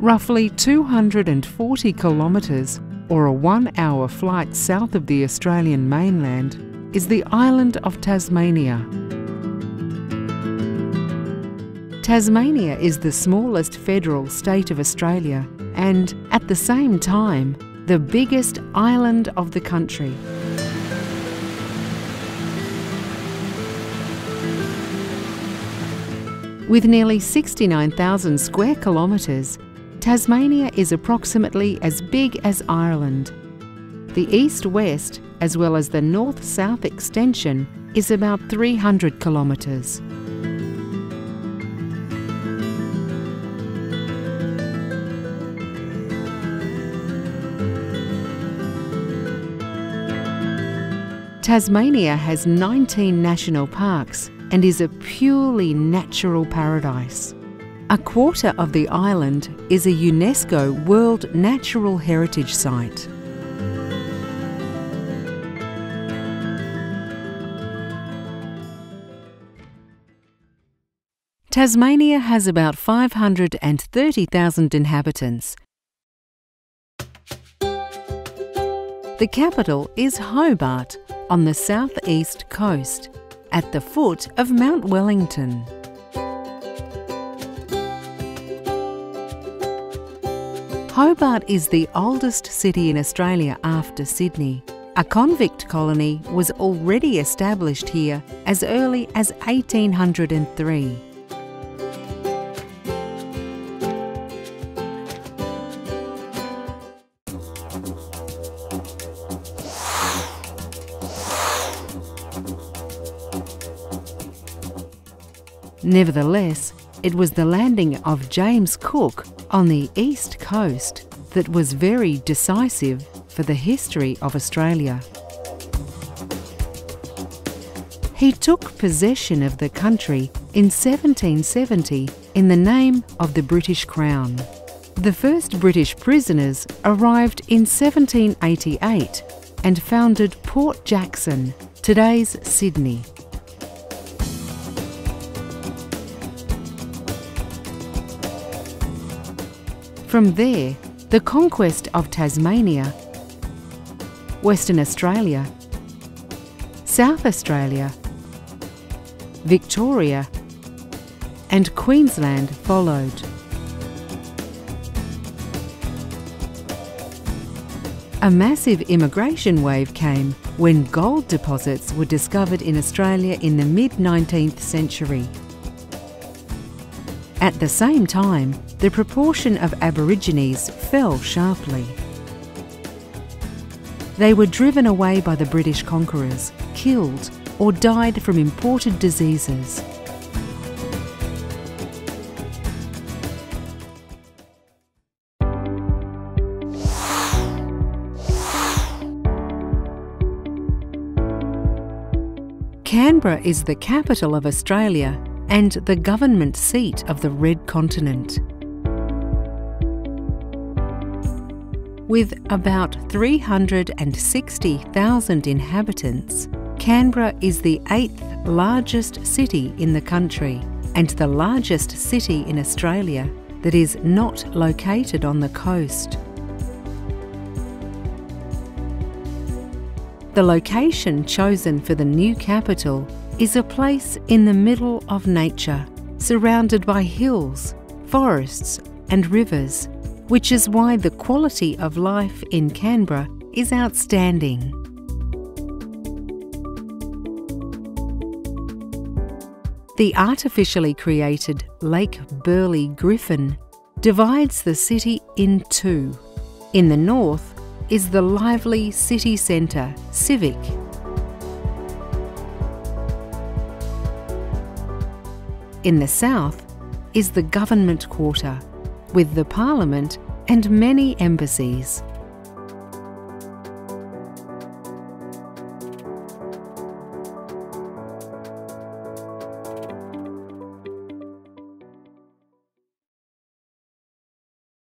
Roughly 240 kilometres, or a 1-hour flight south of the Australian mainland, is the island of Tasmania. Tasmania is the smallest federal state of Australia and, at the same time, the biggest island of the country. With nearly 69,000 square kilometres, Tasmania is approximately as big as Ireland. The east-west, as well as the north-south extension, is about 300 kilometres. Tasmania has 19 national parks and is a purely natural paradise. A quarter of the island is a UNESCO World Natural Heritage Site. Tasmania has about 530,000 inhabitants. The capital is Hobart, on the southeast coast, at the foot of Mount Wellington. Hobart is the oldest city in Australia after Sydney. A convict colony was already established here as early as 1803. Nevertheless, it was the landing of James Cook on the east coast that was very decisive for the history of Australia. He took possession of the country in 1770 in the name of the British Crown. The first British prisoners arrived in 1788 and founded Port Jackson, today's Sydney. From there, the conquest of Tasmania, Western Australia, South Australia, Victoria, and Queensland followed. A massive immigration wave came when gold deposits were discovered in Australia in the mid-19th century. At the same time, the proportion of Aborigines fell sharply. They were driven away by the British conquerors, killed, or died from imported diseases. Canberra is the capital of Australia and the government seat of the Red Continent. With about 360,000 inhabitants, Canberra is the 8th largest city in the country and the largest city in Australia that is not located on the coast. The location chosen for the new capital is a place in the middle of nature, surrounded by hills, forests and rivers, which is why the quality of life in Canberra is outstanding. The artificially created Lake Burley Griffin divides the city in two. In the north is the lively city centre, Civic. In the south is the government quarter, with the Parliament and many embassies.